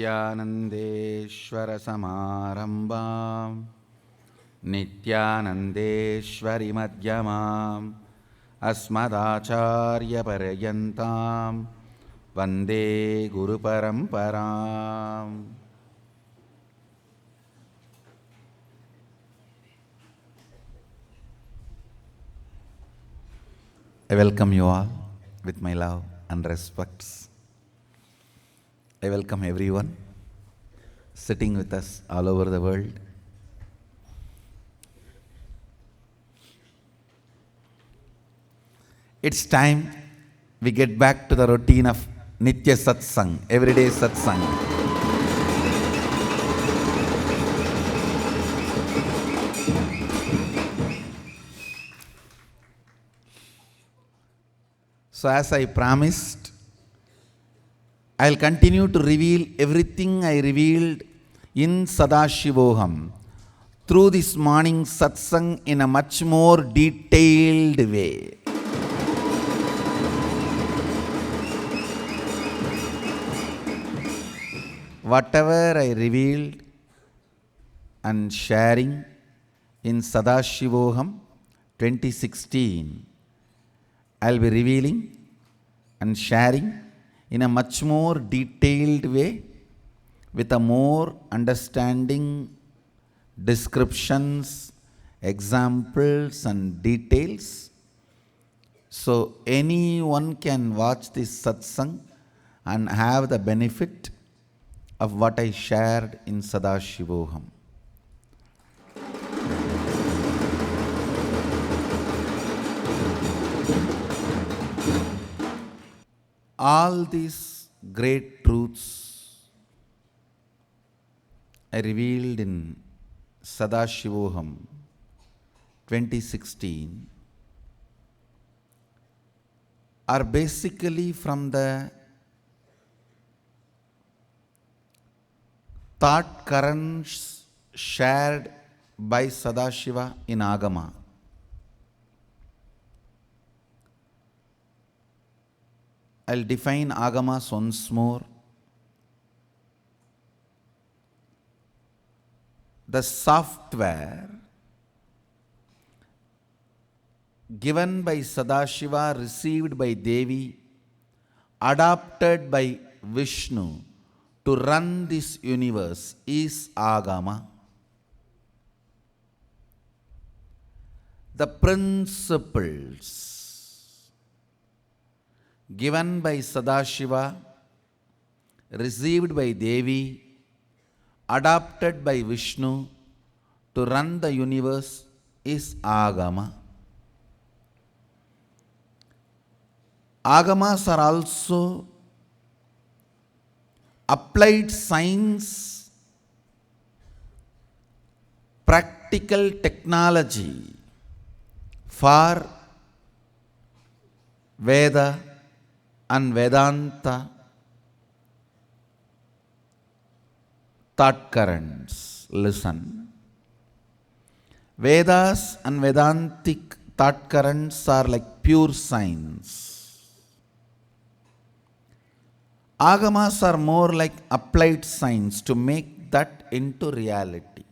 Nithyanandeshwara Samarambam Nithyanandeshwari Madhyamam Asmadacharya Paryantam Vande Guru Paramparam. I welcome you all with my love and respects. I welcome everyone sitting with us all over the world. It's time we get back to the routine of Nitya Satsang, everyday Satsang. So as I promised, I'll continue to reveal everything I revealed in Sadashivoham through this morning Satsang in a much more detailed way. Whatever I revealed and sharing in Sadashivoham 2016, I'll be revealing and sharing in a much more detailed way with a more understanding, descriptions, examples and details. So anyone can watch this satsang and have the benefit of what I shared in Sadashivoham. All these great truths I revealed in Sadashivoham 2016 are basically from the thought currents shared by Sadashiva in Agama. I'll define Agamas once more. The software given by Sadashiva, received by Devi, adopted by Vishnu to run this universe is Agama. The principles given by Sadashiva, received by Devi, adopted by Vishnu to run the universe is Agama. Agamas are also applied science, practical technology for Veda and Vedanta thought currents. Listen. Vedas and Vedantic thought currents are like pure science. Agamas are more like applied science to make that into reality.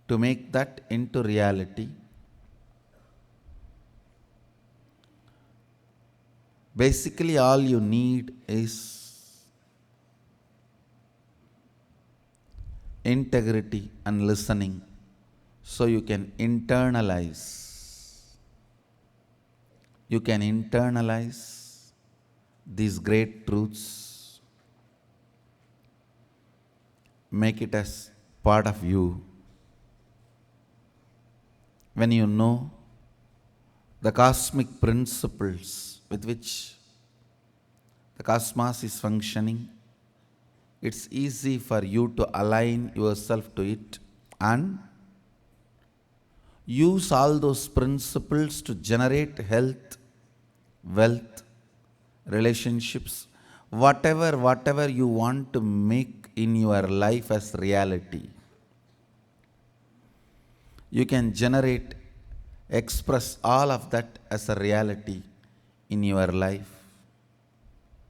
To make that into reality, basically all you need is integrity and listening, so you can internalize. You can internalize these great truths, make it as part of you. When you know the cosmic principles with which the cosmos is functioning, it's easy for you to align yourself to it and Use all those principles to generate health, wealth, relationships, whatever you want to make in your life as reality. You can generate, express all of that as a reality in your life.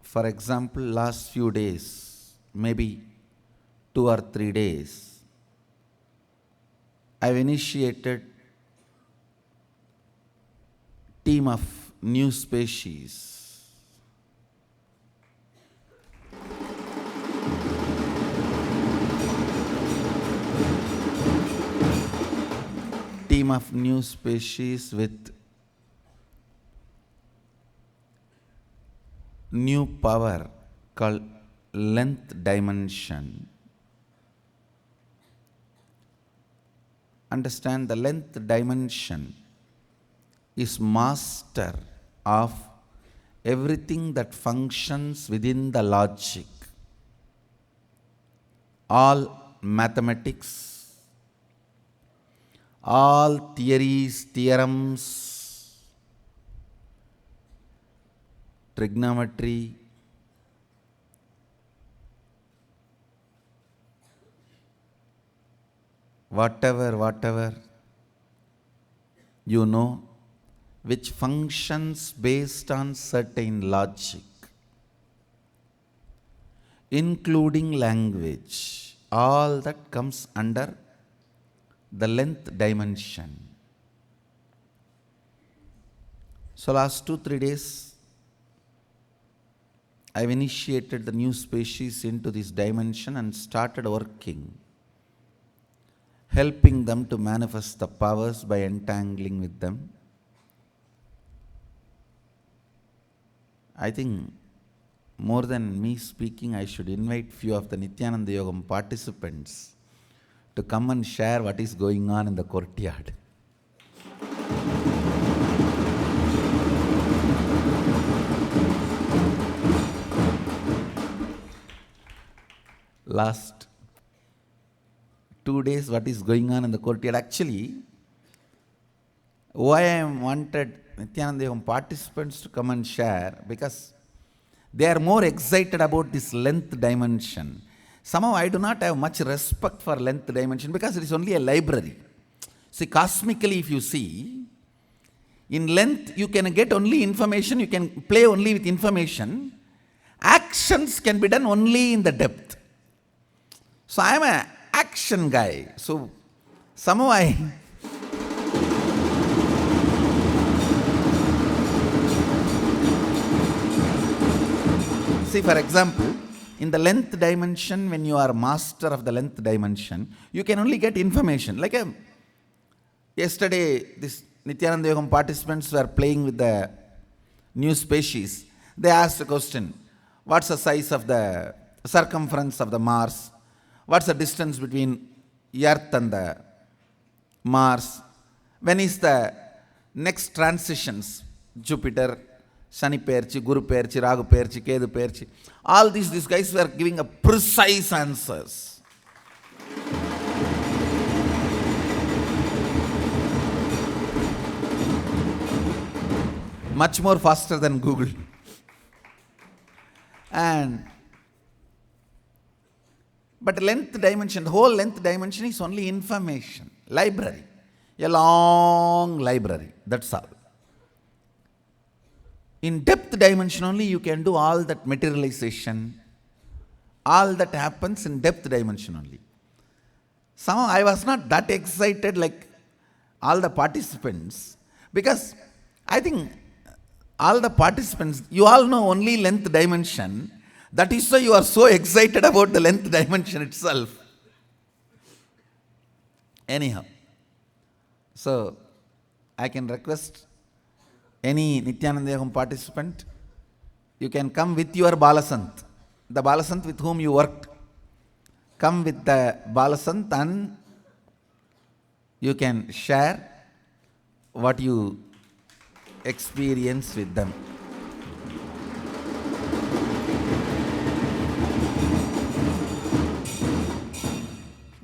For example, last few days, maybe 2 or 3 days, I've initiated team of new species. Team of new species with new power called length dimension. Understand, the length dimension is master of everything that functions within the logic. All mathematics, all theories, theorems, trigonometry, whatever you know, which functions based on certain logic, including language, all that comes under the length dimension. So last 2-3 days, I've initiated the new species into this dimension and started working, helping them to manifest the powers by entangling with them. I think more than me speaking, I should invite few of the Nithyananda Yogam participants to come and share what is going on in the courtyard. Last 2 days, what is going on in the courtyard? Actually, why I wanted Nithyananda Yogam participants to come and share, because they are more excited about this length dimension. Somehow I do not have much respect for length dimension because it is only a library. See, cosmically if you see, in length you can get only information, you can play only with information. Actions can be done only in the depth. So I am an action guy. So somehow see, for example, in the length dimension, when you are master of the length dimension, you can only get information. Like yesterday, this Nithyananda Yogam participants were playing with the new species. They asked a question: what's the size of the circumference of the Mars? What's the distance between Earth and the Mars? When is the next transitions? Jupiter, Shani Perchi, Guru Perchi, Ragu Perchi, Kedu Perchi. All these guys were giving a precise answers. Much more faster than Google. But length dimension, the whole length dimension is only information. Library. A long library. That's all. In depth dimension only you can do all that materialization. All that happens in depth dimension only. Somehow I was not that excited like all the participants, because I think all the participants, you all know only length dimension. That is why you are so excited about the length dimension itself. Anyhow, so I can request any Nithyananda Yogam participant, you can come with your Balasant, the Balasant with whom you worked. Come with the Balasant and you can share what you experience with them.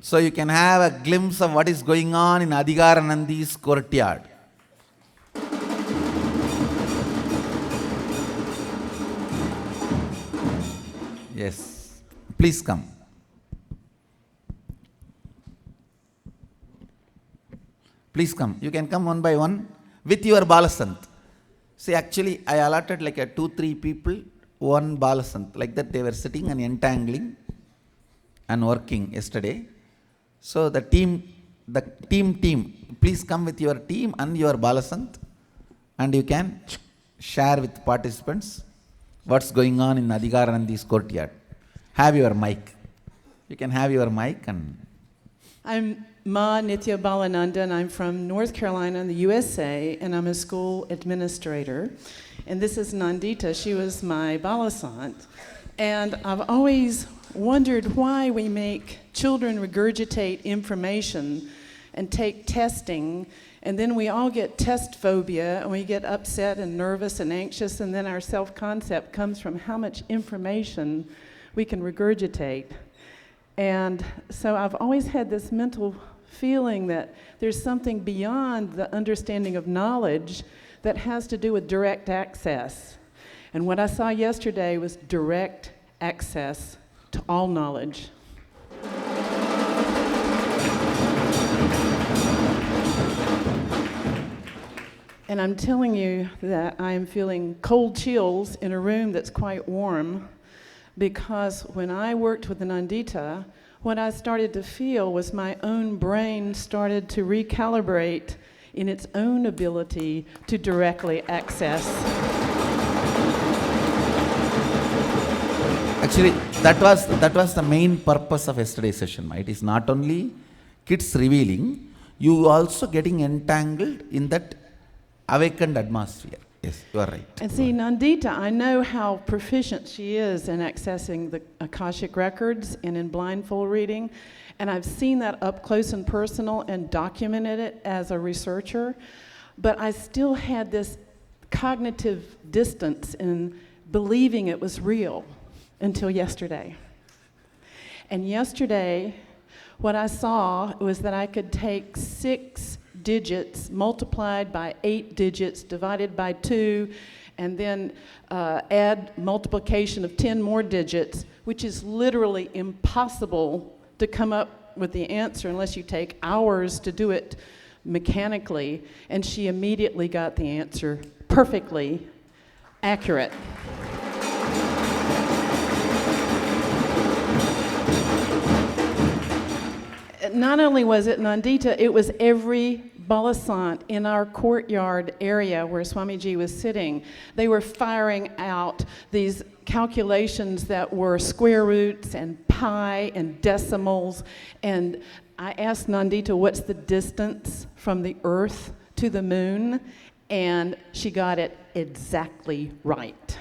So you can have a glimpse of what is going on in Adhikaranandi's courtyard. Yes, please come. Please come. You can come one by one with your Balasant. See, actually, I allotted like a 2-3 people, one Balasant. Like that, they were sitting and entangling and working yesterday. So the team, please come with your team and your Balasant, and you can share with participants what's going on in Adhikaranandi's courtyard. Have your mic. You can have your mic. And I'm Ma Nithya Balananda, and I'm from North Carolina in the USA, and I'm a school administrator. And this is Nandita. She was my Balasant. And I've always wondered why we make children regurgitate information and take testing, and then we all get test phobia, and we get upset and nervous and anxious, and then our self-concept comes from how much information we can regurgitate. And so I've always had this mental feeling that there's something beyond the understanding of knowledge that has to do with direct access. And what I saw yesterday was direct access to all knowledge. And I'm telling you that I'm feeling cold chills in a room that's quite warm, because when I worked with the Nandita, what I started to feel was my own brain started to recalibrate in its own ability to directly access. actually, that was the main purpose of yesterday's session. It is not only kids revealing, you also getting entangled in that awakened atmosphere. Yes, you are right. And see, Nandita, I know how proficient she is in accessing the Akashic records and in blindfold reading, and I've seen that up close and personal and documented it as a researcher, but I still had this cognitive distance in believing it was real until yesterday. And yesterday, what I saw was that I could take 6 digits multiplied by 8 digits divided by 2, and then add multiplication of 10 more digits, which is literally impossible to come up with the answer unless you take hours to do it mechanically. And she immediately got the answer perfectly accurate. Not only was it Nandita, it was every Balasant in our courtyard area where Swamiji was sitting. They were firing out these calculations that were square roots and pi and decimals. And I asked Nandita, what's the distance from the Earth to the moon? And she got it exactly right.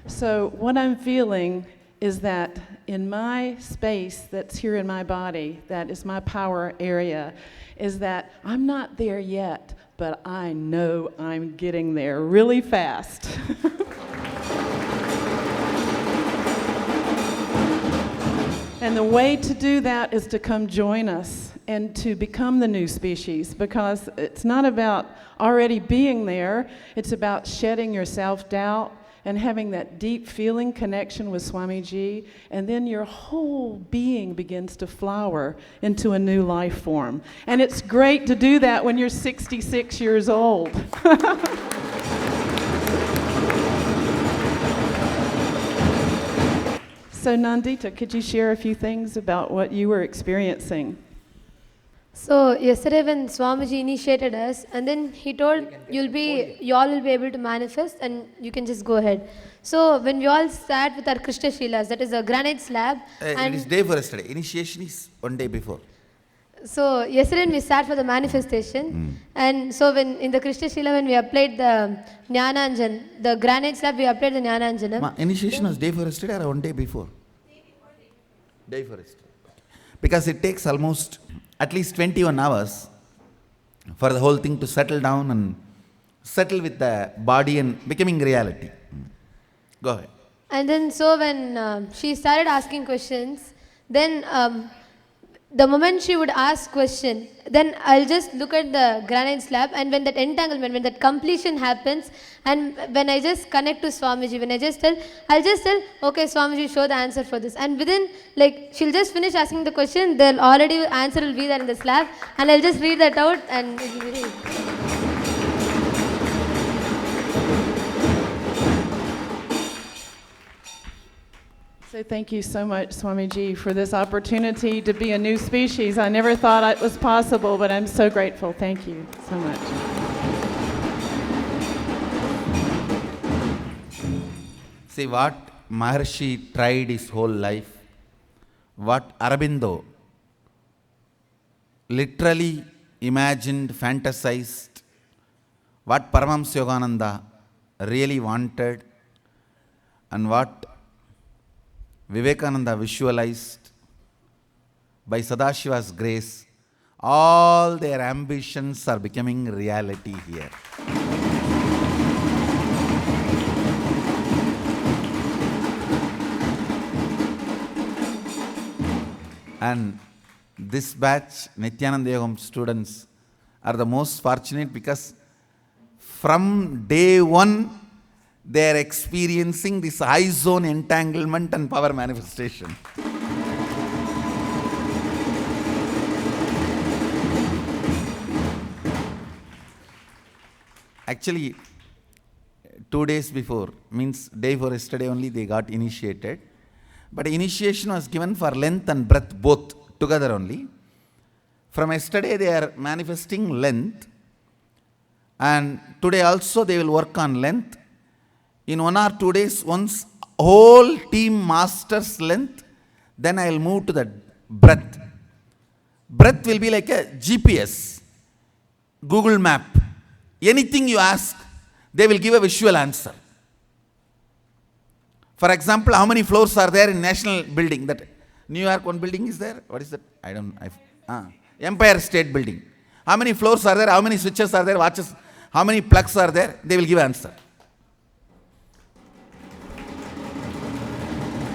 So what I'm feeling is that in my space that's here in my body, that is my power area, is that I'm not there yet, but I know I'm getting there really fast. And the way to do that is to come join us and to become the new species, because it's not about already being there, it's about shedding your self-doubt and having that deep feeling connection with Swamiji, and then your whole being begins to flower into a new life form. And it's great to do that when you're 66 years old. So Nandita, could you share a few things about what you were experiencing? So yesterday when Swamiji initiated us, and then he told you all will be able to manifest and you can just go ahead. So when we all sat with our Krishna Shilas, that is a granite slab. It is day for yesterday. Initiation is one day before. So yesterday we sat for the manifestation, and so when in the Krishna Shila when we applied the Jnananjan, the granite slab we applied the Jnananjanam. Initiation was day for yesterday or one day before? Day for yesterday. Because it takes almost at least 21 hours for the whole thing to settle down and settle with the body and becoming reality. Go ahead. And then so when she started asking questions, then the moment she would ask question, then I'll just look at the granite slab, and when that entanglement, when that completion happens, and when I just connect to Swamiji, when I'll just tell, okay, Swamiji, show the answer for this. And within, like, she'll just finish asking the question, the already answer will be there in the slab, and I'll just read that out, and it will be So thank you so much, Swamiji, for this opportunity to be a new species. I never thought it was possible, but I'm so grateful. Thank you so much. See what Maharshi tried his whole life, what Aurobindo literally imagined, fantasized, what Paramahamsa really wanted, and what Vivekananda visualized. By Sadashiva's grace, all their ambitions are becoming reality here. And this batch, Nithyananda Yogam students, are the most fortunate because from day one, they are experiencing this high zone entanglement and power manifestation. Actually, 2 days before, means day before yesterday only, they got initiated. But initiation was given for length and breadth both together only. From yesterday they are manifesting length, and today also they will work on length. In 1 or 2 days, once whole team masters length, then I will move to the breadth. Breadth will be like a GPS, Google map. Anything you ask, they will give a visual answer. For example, how many floors are there in National Building? That New York one building is there? What is that? I don't know. Empire State Building. How many floors are there? How many switches are there? Watches? How many plugs are there? They will give answer.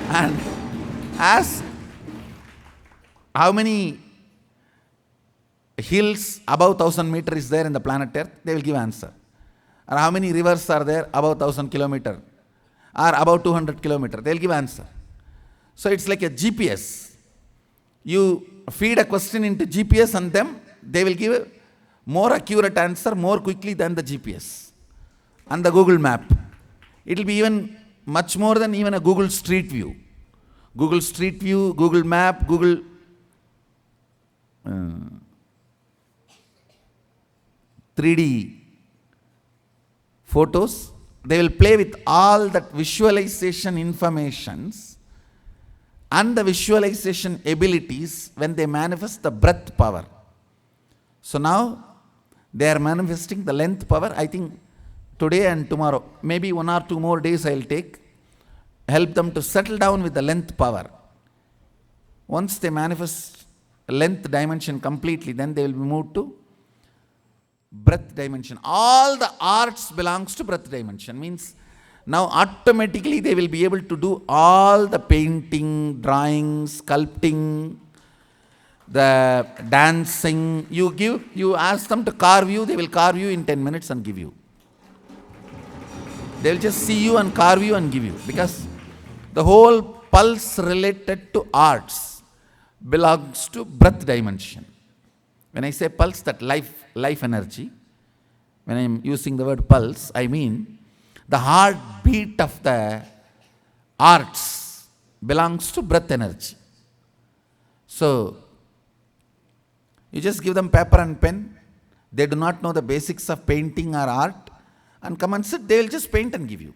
And ask how many hills above 1000 meters is there in the planet Earth, they will give answer. Or how many rivers are there above 1000 kilometers or above 200 kilometers, they will give answer. So it's like a GPS. You feed a question into GPS and them, they will give a more accurate answer more quickly than the GPS and the Google map. It will be even much more than even a Google Street View. Google Street View, Google Map, Google 3D photos, they will play with all that visualization informations and the visualization abilities when they manifest the breadth power. So now they are manifesting the length power. I think today and tomorrow, maybe 1 or 2 more days I will take, help them to settle down with the length power. Once they manifest length dimension completely, then they will be moved to breadth dimension. All the arts belongs to breadth dimension. Means now automatically they will be able to do all the painting, drawing, sculpting, the dancing. You ask them to carve you, they will carve you in 10 minutes and give you. They will just see you and carve you and give you. Because the whole pulse related to arts belongs to breadth dimension. When I say pulse, that life energy, when I am using the word pulse, I mean the heartbeat of the arts belongs to breath energy. So, you just give them paper and pen. They do not know the basics of painting or art, and come and sit, they will just paint and give you.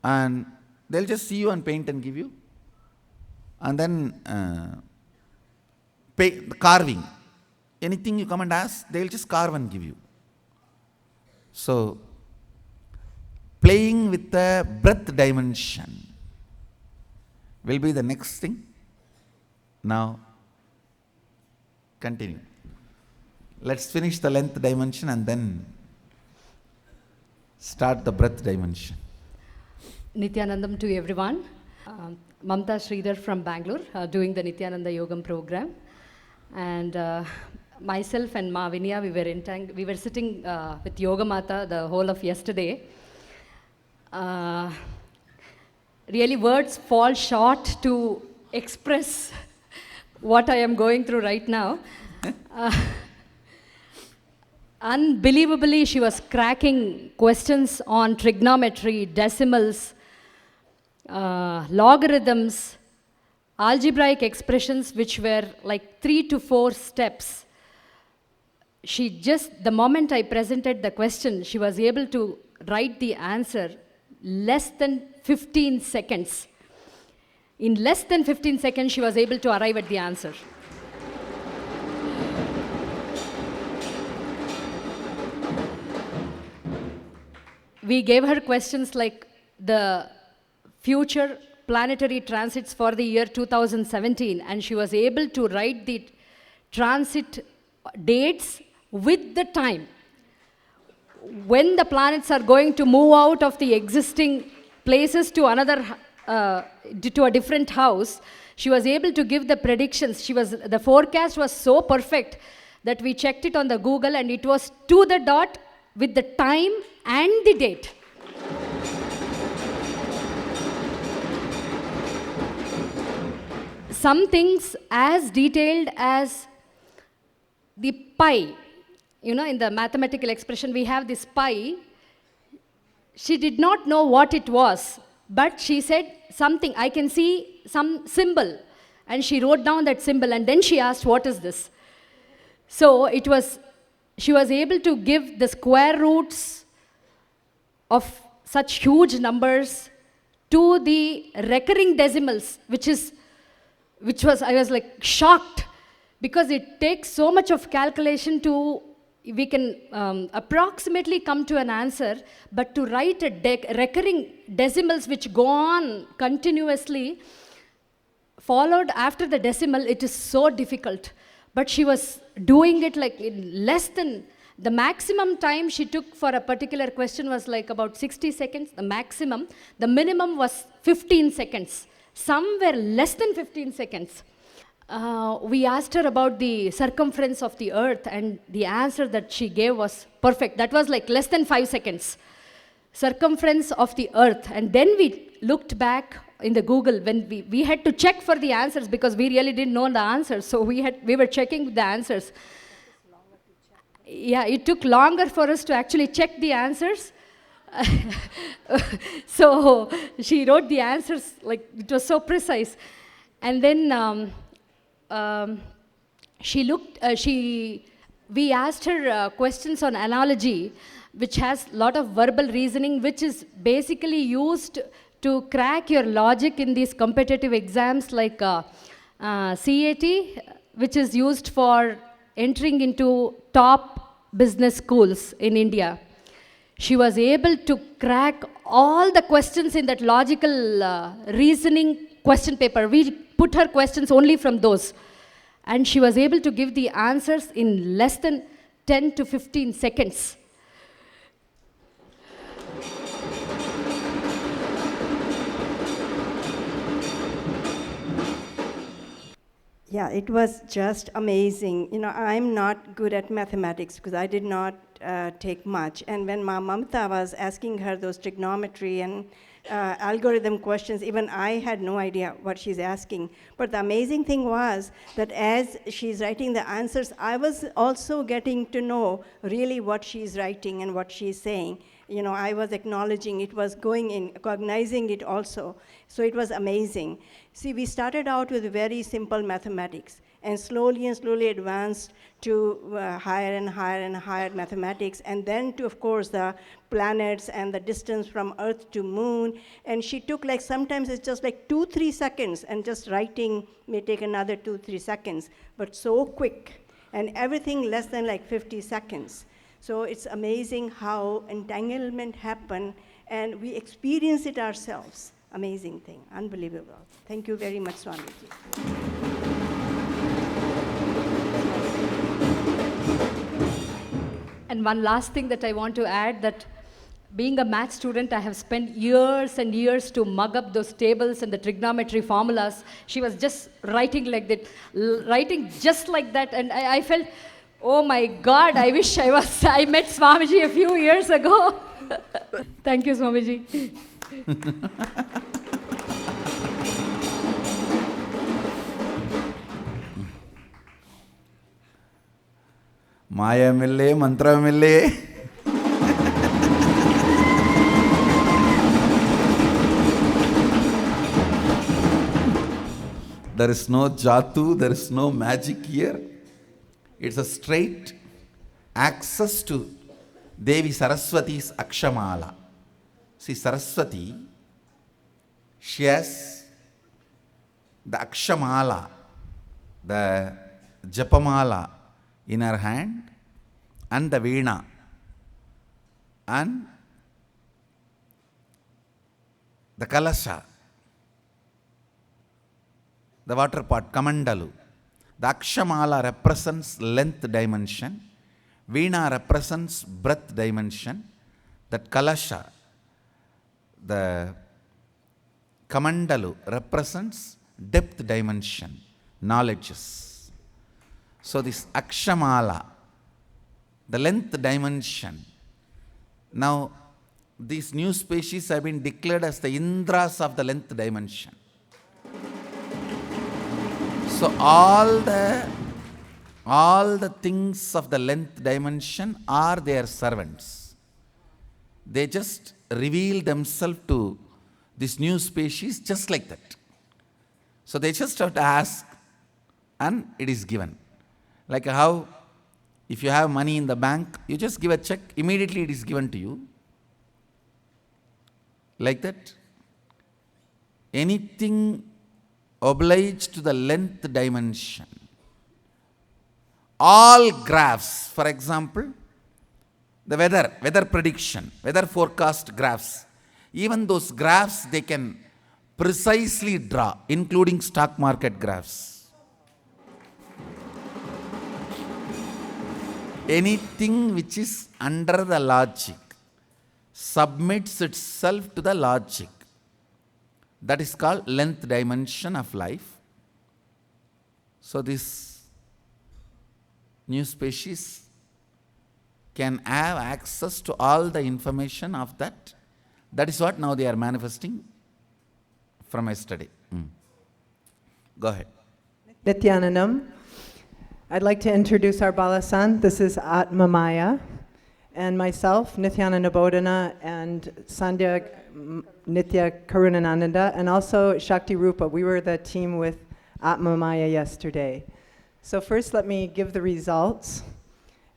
And they will just see you and paint and give you. And then carving. Anything you come and ask, they will just carve and give you. So, playing with the breadth dimension will be the next thing. Now, continue. Let's finish the length dimension and then start the breadth dimension. Nithyanandam to everyone. Mamta Sridhar from Bangalore, doing the Nithyananda Yogam program. And myself and Ma Vinya, we were sitting with Yoga Mata the whole of yesterday. Really, words fall short to express what I am going through right now. Unbelievably, she was cracking questions on trigonometry, decimals, logarithms, algebraic expressions, which were like 3 to 4 steps. The moment I presented the question, she was able to write the answer less than 15 seconds. In less than 15 seconds, she was able to arrive at the answer. We gave her questions like the future planetary transits for the year 2017, and she was able to write the transit dates with the time. When the planets are going to move out of the existing places to to a different house, she was able to give the predictions. The forecast was so perfect that we checked it on the Google, and it was to the dot with the time and the date. Some things as detailed as the pi. In the mathematical expression, we have this pi. She did not know what it was, but she said something, I can see some symbol. And she wrote down that symbol, and then she asked, what is this? So she was able to give the square roots of such huge numbers to the recurring decimals, I was like shocked, because it takes so much of calculation we can approximately come to an answer, but to write recurring decimals which go on continuously, followed after the decimal, it is so difficult. But she was doing it like in less than, the maximum time she took for a particular question was like about 60 seconds, the maximum. The minimum was 15 seconds. Some were less than 15 seconds. We asked her about the circumference of the earth, and the answer that she gave was perfect. That was like less than 5 seconds. Circumference of the earth. And then we looked back in the Google when we had to check for the answers, because we really didn't know the answers. So we were checking the answers. Yeah, it took longer for us to actually check the answers. So she wrote the answers, like it was so precise. And then we asked her questions on analogy, which has a lot of verbal reasoning, which is basically used to crack your logic in these competitive exams like CAT, which is used for entering into top business schools in India. She was able to crack all the questions in that logical reasoning question paper. We put her questions only from those. And she was able to give the answers in less than 10 to 15 seconds. Yeah, it was just amazing. I'm not good at mathematics because I did not take much. And when Mamta was asking her those trigonometry and algorithm questions, even I had no idea what she's asking. But the amazing thing was that as she's writing the answers, I was also getting to know really what she's writing and what she's saying. I was acknowledging it, was going in, cognizing it also. So it was amazing. See, we started out with very simple mathematics and slowly advanced to higher and higher and higher mathematics, and then to, of course, the planets and the distance from Earth to Moon. And she took sometimes it's just like 2-3 seconds, and just writing may take another 2-3 seconds, but so quick, and everything less than 50 seconds. So it's amazing how entanglement happened, and we experience it ourselves. Amazing thing, unbelievable. Thank you very much, Swamiji. And one last thing that I want to add, that being a math student, I have spent years and years to mug up those tables and the trigonometry formulas. She was just writing like that, writing just like that, and I felt, oh my God, I wish I met Swamiji a few years ago. Thank you, Swamiji. మాయమిల్లే మంత్రమిల్లే. There is no jatu, there is no magic here. It's a straight access to Devi Saraswati's Akshamala. See, Saraswati, she has the Akshamala, the Japamala in her hand, and the Veena, and the Kalasha, the water pot, Kamandalu. The Akshamala represents length dimension, Veena represents breadth dimension, that Kalasha, the Kamandalu, represents depth dimension, knowledges. So this Akshamala, the length dimension. Now, these new species have been declared as the Indras of the length dimension. So all the things of the length dimension are their servants. They just reveal themselves to this new species just like that. So they just have to ask and it is given. Like how if you have money in the bank, you just give a check, immediately it is given to you. Like that. Anything obliged to the length dimension. All graphs, for example, the weather prediction, weather forecast graphs, even those graphs they can precisely draw, including stock market graphs. Anything which is under the logic submits itself to the logic. That is called length dimension of life. So this new species can have access to all the information of that. That is what now they are manifesting from yesterday. Go ahead. Nithyanandam. I'd like to introduce our Balasant. This is Atma Maya. And myself, Nithyananda Bodhana, and Sandhya Nithya Karunananda, and also Shakti Rupa. We were the team with Atma Maya yesterday. So first let me give the results.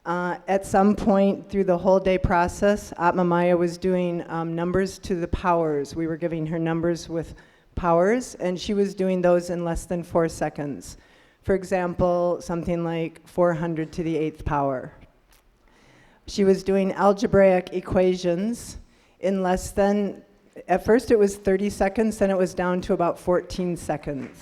At some point through the whole day process, Atma Maya was doing numbers to the powers. We were giving her numbers with powers, and she was doing those in less than 4 seconds. For example, something like 400 to the 8th power. She was doing algebraic equations in less than, at first it was 30 seconds, then it was down to about 14 seconds.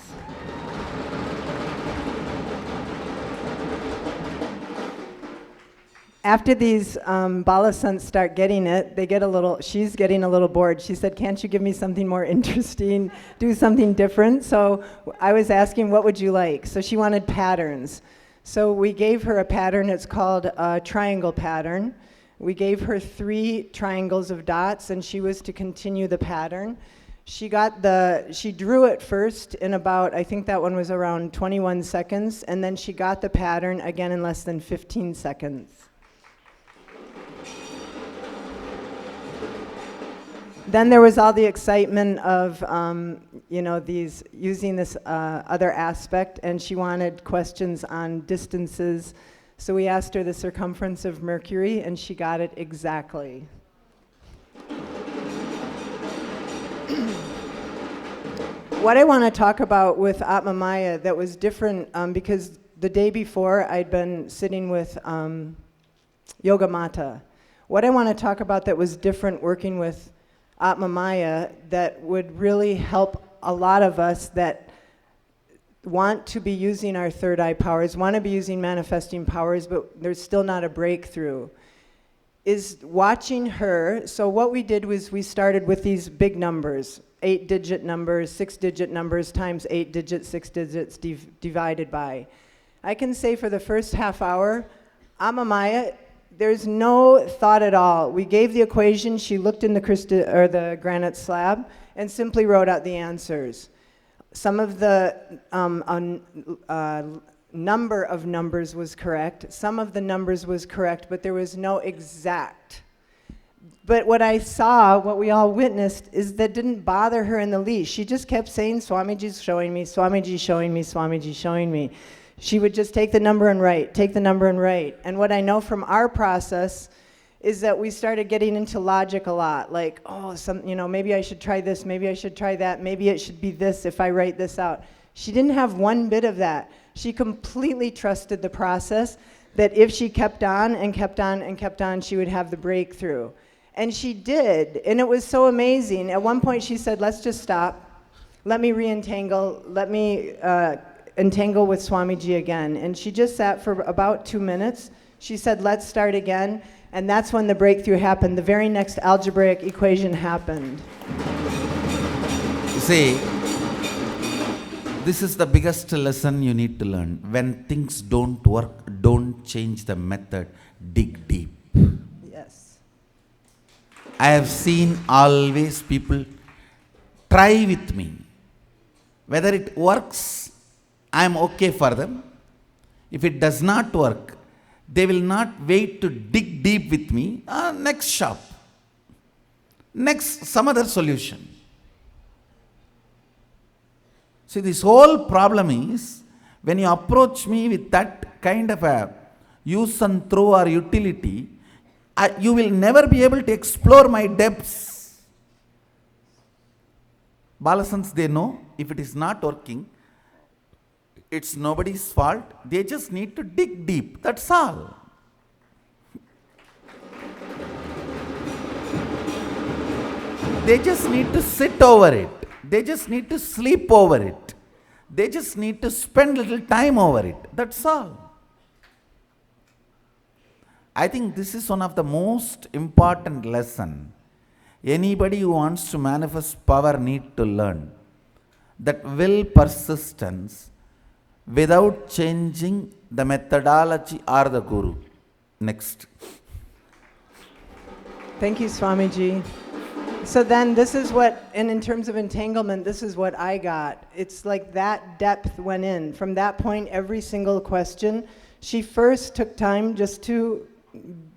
After these Balasants start getting it, she's getting a little bored. She said, can't you give me something more interesting, do something different? So I was asking, what would you like? So she wanted patterns. So we gave her a pattern, it's called a triangle pattern. We gave her 3 triangles of dots, and she was to continue the pattern. She drew it first in about, I think that one was around 21 seconds, and then she got the pattern again in less than 15 seconds. Then there was all the excitement of, using this other aspect, and she wanted questions on distances. So we asked her the circumference of Mercury, and she got it exactly. What I want to talk about with Atma Maya that was different, because the day before I'd been sitting with Yoga Mata. What I want to talk about that was different working with Atma Maya that would really help a lot of us that want to be using our third eye powers, want to be using manifesting powers, but there's still not a breakthrough, is watching her. So what we did was we started with these big numbers, 8-digit numbers, 6-digit numbers times 8 digits, 6 digits divided by. I can say for the first half hour, Amamaya, there's no thought at all. We gave the equation, she looked in the granite slab and simply wrote out the answers. Some of the number of numbers was correct, some of the numbers was correct, but there was no exact. But what I saw, what we all witnessed, is that didn't bother her in the least. She just kept saying, Swamiji's showing me, Swamiji's showing me, Swamiji's showing me. She would just take the number and write, take the number and write. And what I know from our process is that we started getting into logic a lot, like, oh, maybe I should try this, maybe I should try that, maybe it should be this if I write this out. She didn't have one bit of that. She completely trusted the process, that if she kept on and kept on and kept on, she would have the breakthrough. And she did, and it was so amazing. At one point she said, let's just stop, let me re-entangle, let me entangle with Swamiji again. And she just sat for about 2 minutes. She said, let's start again. And that's when the breakthrough happened. The very next algebraic equation happened. You see, this is the biggest lesson you need to learn. When things don't work, don't change the method, dig deep. Yes. I have seen always people try with me. Whether it works, I am okay for them. If it does not work, they will not wait to dig deep with me. Next shop. Next, some other solution. See, this whole problem is, when you approach me with that kind of a use and throw or utility, you will never be able to explore my depths. Balasants, they know if it is not working, it's nobody's fault. They just need to dig deep. That's all. They just need to sit over it. They just need to sleep over it. They just need to spend little time over it. That's all. I think this is one of the most important lesson anybody who wants to manifest power need to learn. That will persistence without changing the methodology or the guru. Next. Thank you, Swamiji. So then this is what, and in terms of entanglement, this is what I got. It's like that depth went in. From that point, every single question, she first took time just to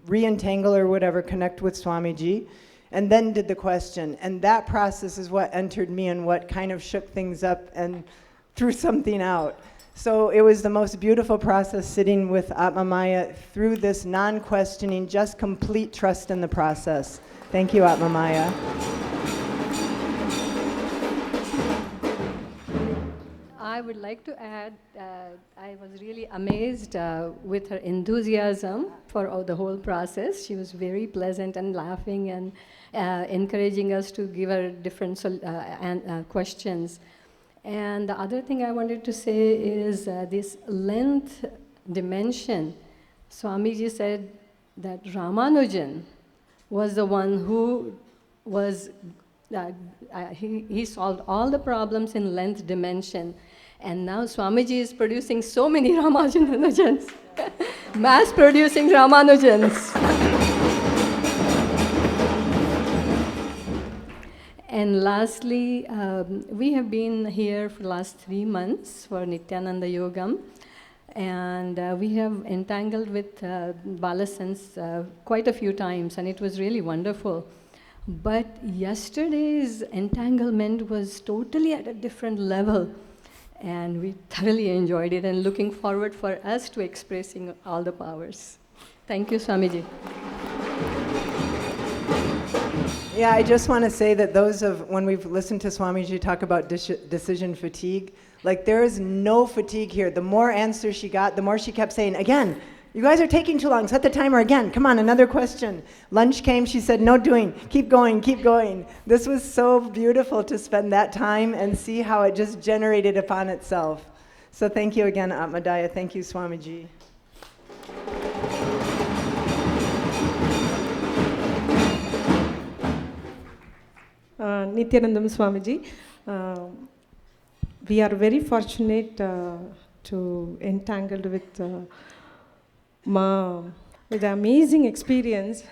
re-entangle or whatever, connect with Swamiji, and then did the question. And that process is what entered me and what kind of shook things up and threw something out. So it was the most beautiful process sitting with Atmamaya through this non-questioning, just complete trust in the process. Thank you, Atmamaya. I would like to add, I was really amazed with her enthusiasm for the whole process. She was very pleasant and laughing and encouraging us to give her different questions. And the other thing I wanted to say is this length dimension. Swamiji said that Ramanujan was the one who was, he solved all the problems in length dimension. And now Swamiji is producing so many Ramanujans, mass producing Ramanujans. And lastly, we have been here for the last 3 months for Nithyananda Yogam. And we have entangled with Balasants quite a few times, and it was really wonderful. But yesterday's entanglement was totally at a different level, and we thoroughly enjoyed it and looking forward for us to expressing all the powers. Thank you, Swamiji. Yeah, I just want to say that when we've listened to Swamiji talk about decision fatigue, like there is no fatigue here. The more answers she got, the more she kept saying, again, you guys are taking too long, set the timer again, come on, another question. Lunch came, she said, no doing, keep going, keep going. This was so beautiful to spend that time and see how it just generated upon itself. So thank you again, Atmadaya, thank you, Swamiji. Nithyanandam Swamiji. We are very fortunate to entangled with Ma with an amazing experience.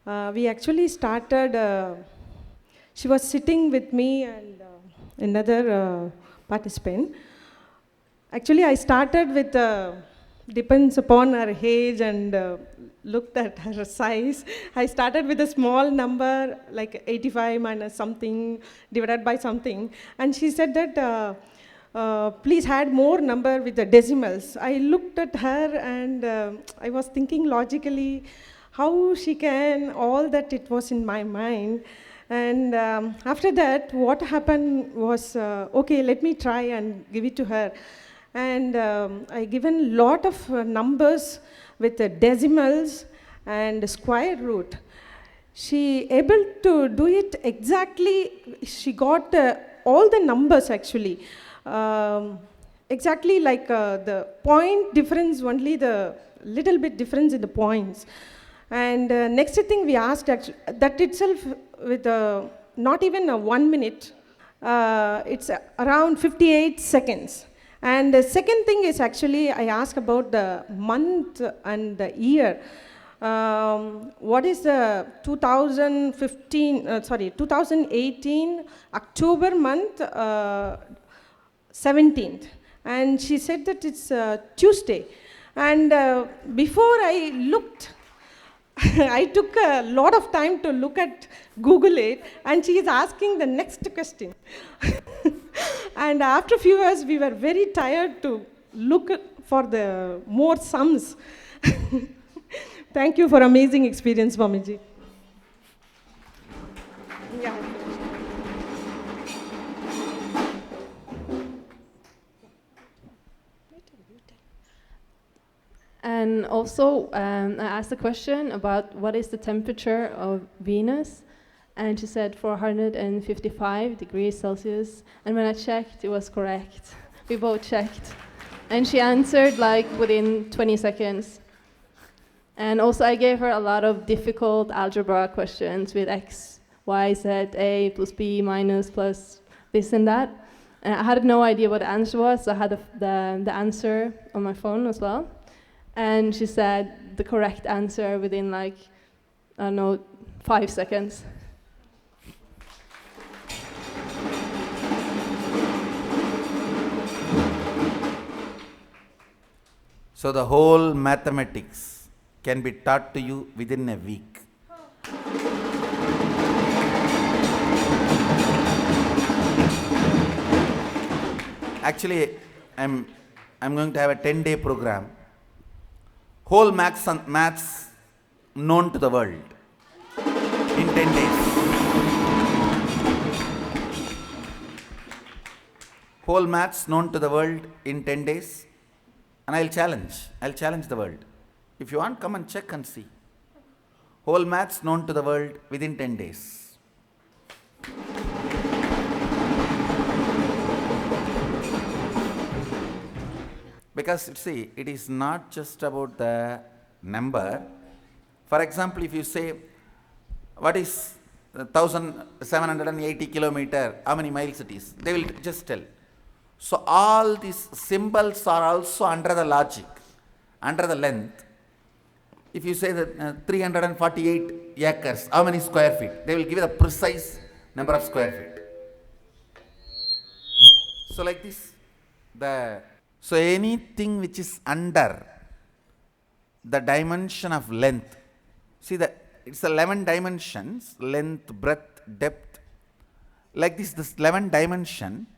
We actually started, she was sitting with me and another participant. Actually, I started with, depends upon her age and looked at her size. I started with a small number, like 85 minus something, divided by something. And she said that, please add more number with the decimals. I looked at her and I was thinking logically how she can, all that it was in my mind. And after that, what happened was, okay, let me try and give it to her. And I given lot of numbers with the decimals and square root. She able to do it exactly, she got all the numbers actually. Exactly like the point difference, only the little bit difference in the points. And next thing we asked, actually, that itself with not even 1 minute, it's around 58 seconds. And the second thing is actually, I asked about the month and the year. What is the 2018 October month, 17th. And she said that it's Tuesday. And before I looked, I took a lot of time to look at Google it, and she is asking the next question. And after a few hours, we were very tired to look for the more sums. Thank you for amazing experience, Swamiji. Yeah. And also, I asked a question about what is the temperature of Venus, and she said 455 degrees Celsius. And when I checked, it was correct. We both checked. And she answered like within 20 seconds. And also, I gave her a lot of difficult algebra questions with x, y, z, a plus b minus plus this and that. And I had no idea what the answer was, so I had the answer on my phone as well. And she said the correct answer within like, I don't know, 5 seconds. So the whole mathematics can be taught to you within a week. Actually, I'm going to have a 10-day program. Whole maths known to the world in 10 days. Whole maths known to the world in 10 days. And I'll challenge the world. If you want, come and check and see. Whole maths known to the world within 10 days. Because see, it is not just about the number. For example, if you say, what is 1780 kilometer, how many miles it is? They will just tell. So all these symbols are also under the logic, under the length. If you say that 348 acres, how many square feet? They will give you the precise number of square feet. So like this, so anything which is under the dimension of length, see that it's 11 dimensions, length, breadth, depth. Like this 11 dimension,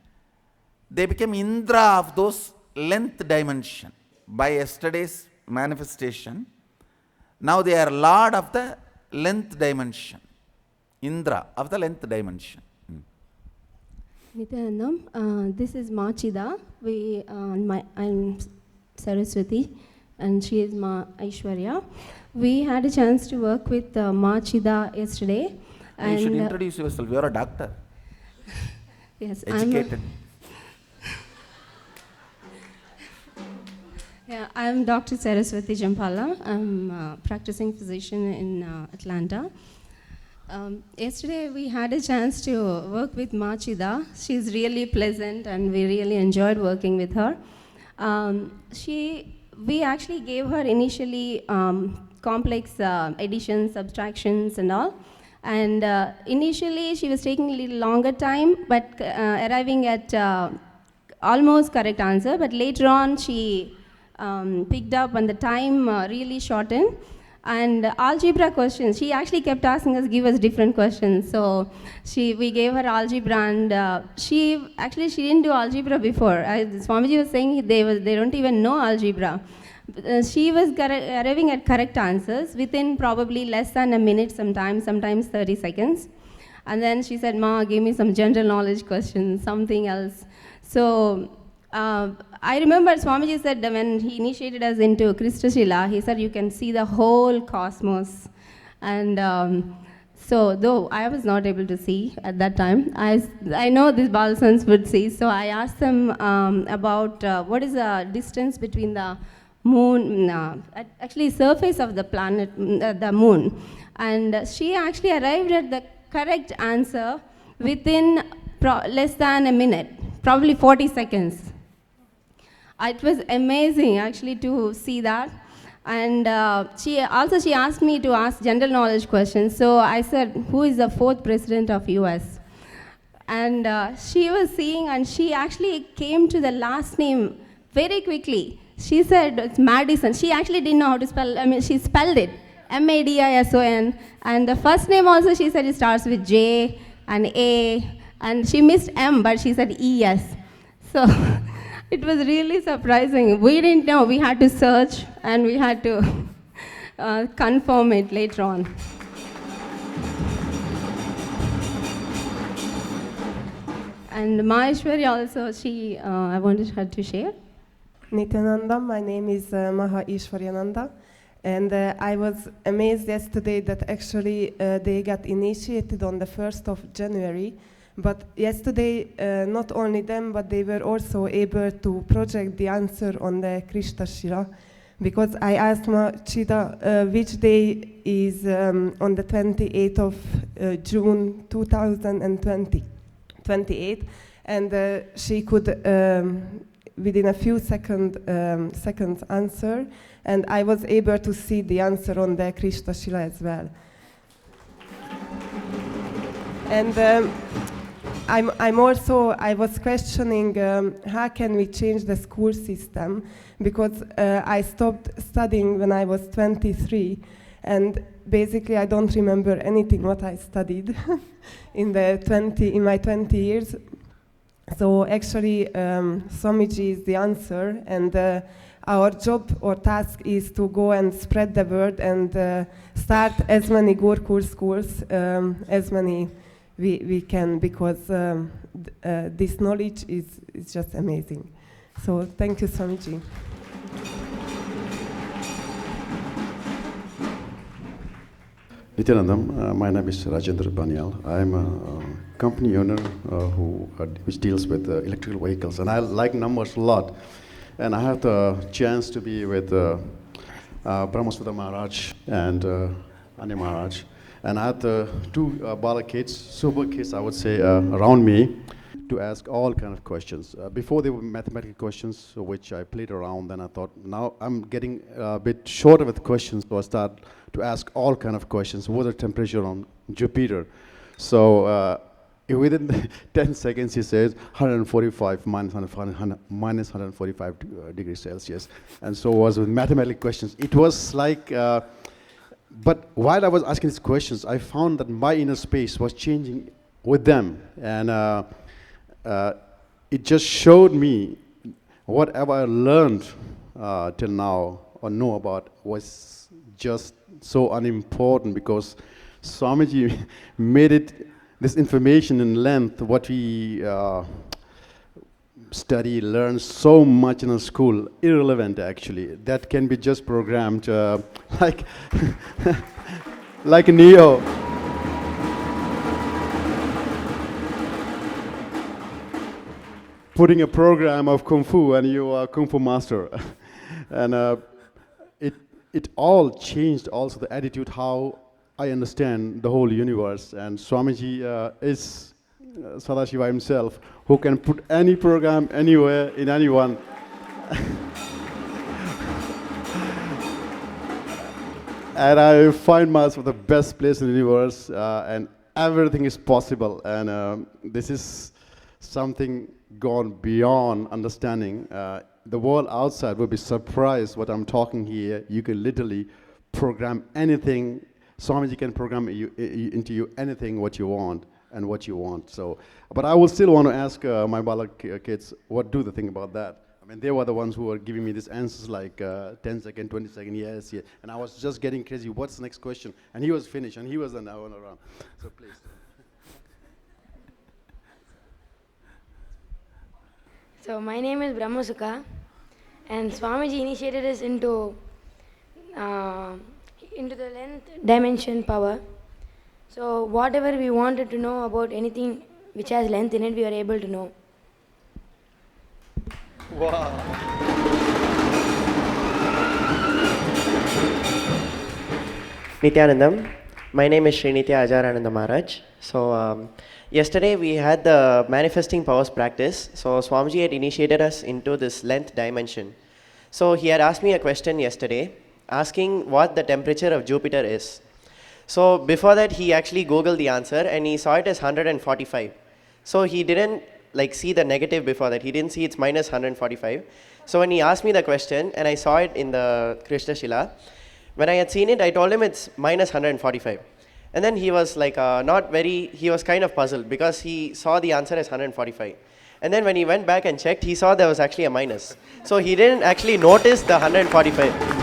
they became Indra of those length dimension by yesterday's manifestation. Now they are Lord of the length dimension, Indra of the length dimension. Nithyanandam, this is Machida. I'm Saraswati, and she is Ma Aishwarya. We had a chance to work with Machida yesterday. You should introduce yourself. You are a doctor. Yes, educated. I'm Dr. Saraswati Jampala. I'm a practicing physician in Atlanta. Yesterday we had a chance to work with Machida. She's really pleasant and we really enjoyed working with her. We actually gave her initially complex additions, subtractions and all. And initially she was taking a little longer time, but arriving at almost correct answer. But later on she picked up and the time really shortened. And algebra questions, she actually kept asking us, give us different questions. So we gave her algebra, and she didn't do algebra before. Swamiji was saying they don't even know algebra. She was arriving at correct answers within probably less than a minute sometimes 30 seconds. And then she said, Ma, give me some general knowledge questions, something else. So I remember Swamiji said that when he initiated us into Krishna, he said you can see the whole cosmos. And so though I was not able to see at that time, I know these Balasants would see. So I asked them about what is the distance between the moon, actually surface of the planet, the moon. And she actually arrived at the correct answer within less than a minute, probably 40 seconds. It was amazing actually to see that. And she asked me to ask general knowledge questions. So I said, who is the 4th president of US? And she was seeing, and she actually came to the last name very quickly. She said it's Madison. She actually didn't know how to spell, she spelled it, Madison. And the first name also, she said it starts with J and A. And she missed M, but she said ES. So it was really surprising. We didn't know. We had to search, and we had to confirm it later on. And Maheshwari also, I wanted her to share. Nithyanandam, my name is Maha Ishwaryananda, and I was amazed yesterday that actually they got initiated on the 1st of January, but yesterday not only them, but they were also able to project the answer on the Krishna Shila, because I asked Machida which day is on the 28th of June 2028, and she could within a few seconds answer, and I was able to see the answer on the Krishna Shila as well. And I was questioning how can we change the school system, because I stopped studying when I was 23, and basically I don't remember anything what I studied in my 20 years. So actually, Swamiji is the answer, and our job or task is to go and spread the word and start as many Gurukul schools, as many we can, because this knowledge is just amazing. So thank you, Swamiji. Nithyanandam, my name is Rajendra Banyal. I'm a company owner which deals with electrical vehicles, and I like numbers a lot. And I had the chance to be with Paramashivoham Maharaj and Ani Maharaj, and I had two Bala kids, super kids, I would say, around me, to ask all kind of questions. Before they were mathematical questions, which I played around, then I thought, now I'm getting a bit shorter with questions, so I start to ask all kind of questions. What is the temperature on Jupiter? So within 10 seconds, he says 145 minus 145 degrees Celsius. And so was with mathematical questions. It was like, but while I was asking these questions, I found that my inner space was changing with them. And it just showed me whatever I learned till now or know about was just so unimportant, because Swamiji made it, this information in length, what we study, learn so much in a school, irrelevant actually. That can be just programmed like, like Neo. Putting a program of Kung Fu and you are Kung Fu master. And it all changed also the attitude, how I understand the whole universe, and Swamiji is Sadashiva himself, who can put any program anywhere in anyone. And I find myself the best place in the universe, and everything is possible. And this is something gone beyond understanding. The world outside will be surprised what I'm talking here. You can literally program anything. Swamiji can program into you anything what you want and what you want. So, but I will still want to ask my Balak kids, what do they think about that? I mean, they were the ones who were giving me these answers like 10 second, 20 second, yes, yes. And I was just getting crazy, what's the next question? And he was finished, and he was an hour around. So please. So my name is Brahmasukha, and Swamiji initiated us into the length dimension power. So whatever we wanted to know about anything which has length in it, we are able to know. Wow. Nithyanandam. My name is Srinithya Ajarananda Maharaj. So yesterday we had the manifesting powers practice. So Swamiji had initiated us into this length dimension. So he had asked me a question yesterday, asking what the temperature of Jupiter is. So before that, he actually Googled the answer, and he saw it as 145. So he didn't see the negative before that. He didn't see it's minus 145. So when he asked me the question, and I saw it in the Krishna Shila, when I had seen it, I told him it's minus 145. And then he was he was kind of puzzled because he saw the answer as 145. And then when he went back and checked, he saw there was actually a minus. So he didn't actually notice the 145.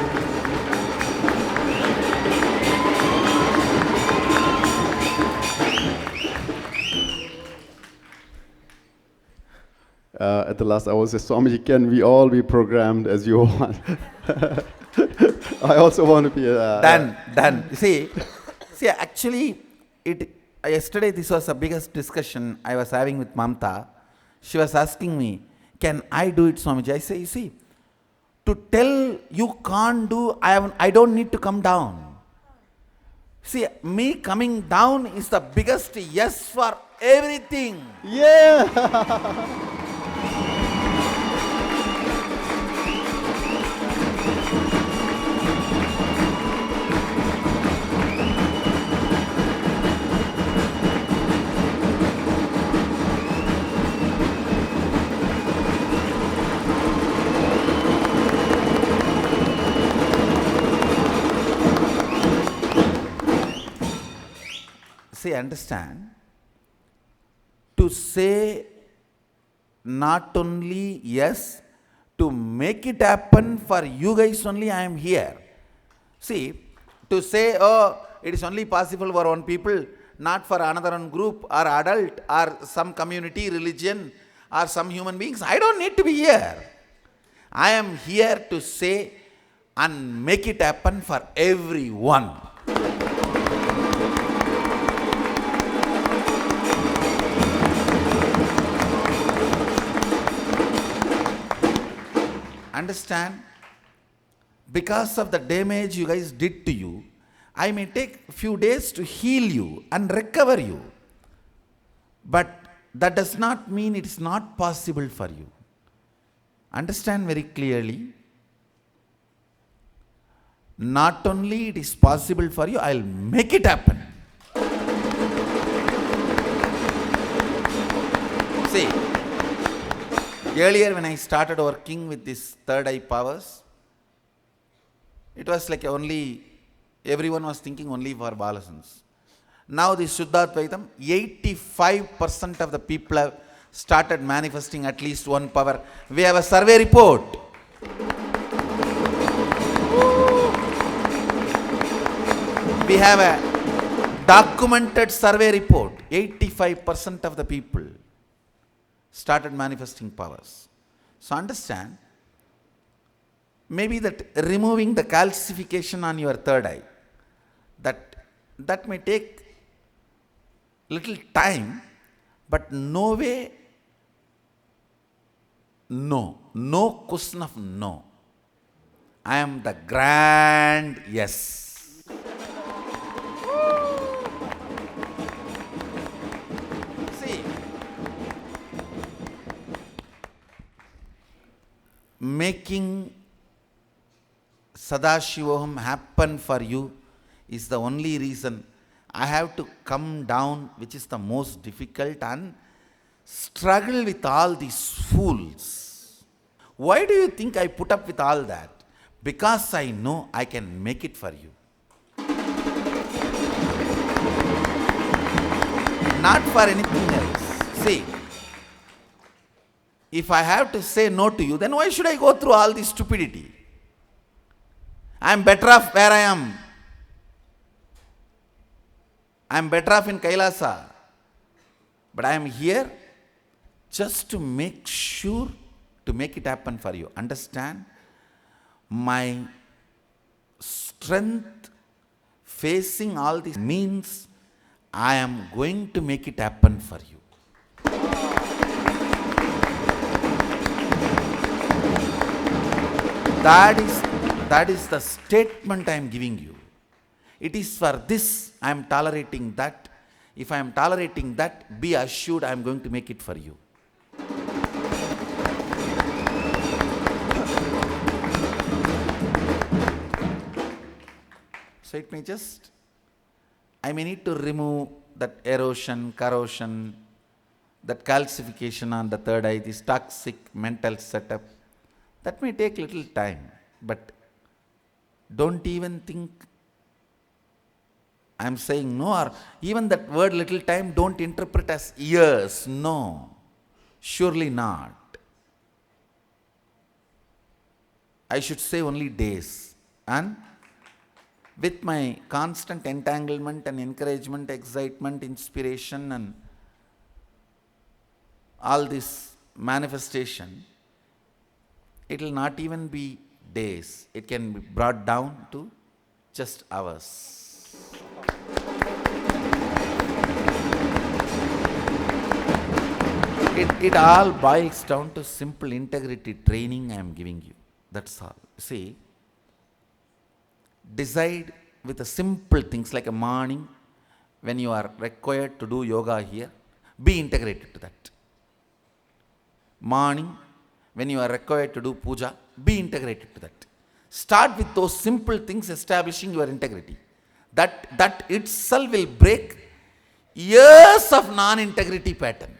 At the last, I was saying, Swamiji, can we all be programmed as you want? I also want to be done. See, actually, yesterday this was the biggest discussion I was having with Mamta. She was asking me, can I do it, Swamiji? I say, you see, to tell you can't do, I don't need to come down. See, me coming down is the biggest yes for everything. Yeah! See, understand, to say not only yes, to make it happen for you guys only I am here. See, to say, oh, it is only possible for one people, not for another one group or adult or some community, religion or some human beings, I don't need to be here. I am here to say and make it happen for everyone. Understand, because of the damage you guys did to you, I may take a few days to heal you and recover you. But that does not mean it is not possible for you. Understand very clearly. Not only it is possible for you, I'll make it happen. See, earlier when I started working with this third eye powers, it was like only, everyone was thinking only for Balasants. Now this Shuddhadvaitam, 85% of the people have started manifesting at least one power. We have a survey report. We have a documented survey report. 85% of the people started manifesting powers. So understand, maybe that removing the calcification on your third eye, that may take little time, but no way, no question of no. I am the grand yes. making Sadashivoham happen for you is the only reason I have to come down, which is the most difficult, and struggle with all these fools. Why do you think I put up with all that? Because I know I can make it for you. Not for anything else. See, if I have to say no to you, then why should I go through all this stupidity? I am better off where I am. I am better off in Kailasa. But I am here just to make sure to make it happen for you. Understand? My strength facing all this means I am going to make it happen for you. That is the statement I am giving you. It is for this I am tolerating that. If I am tolerating that, be assured I am going to make it for you. So it may just, I may need to remove that erosion, corrosion, that calcification on the third eye, this toxic mental setup. That may take little time, but don't even think I am saying no, or even that word little time don't interpret as years. No, surely not. I should say only days. And with my constant entanglement and encouragement, excitement, inspiration, and all this manifestation, it will not even be days. It can be brought down to just hours. It all boils down to simple integrity training I am giving you. That's all. See, decide with a simple things like a morning when you are required to do yoga here, be integrated to that. Morning when you are required to do puja, be integrated to that. Start with those simple things, establishing your integrity. That itself will break years of non-integrity pattern.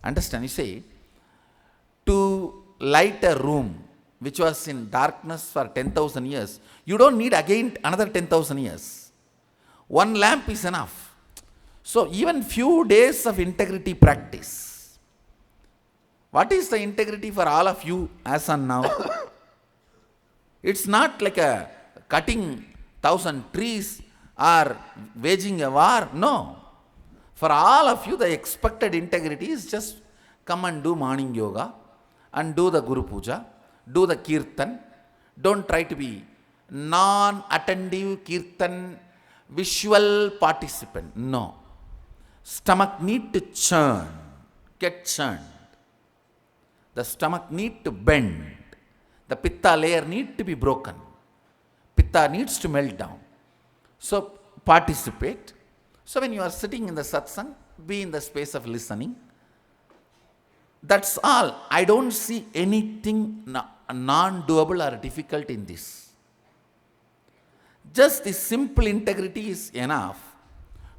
Understand? You see, to light a room which was in darkness for 10,000 years, you don't need again another 10,000 years. One lamp is enough. So even few days of integrity practice. What is the integrity for all of you as on now? It's not like a cutting 1,000 trees or waging a war. No. For all of you, the expected integrity is just come and do morning yoga and do the Guru Puja, do the Kirtan. Don't try to be non-attentive Kirtan, visual participant. No. Stomach need to churn, get churned. The stomach need to bend. The pitta layer need to be broken. Pitta needs to melt down. So participate. So when you are sitting in the satsang, be in the space of listening. That's all. I don't see anything non-doable or difficult in this. Just this simple integrity is enough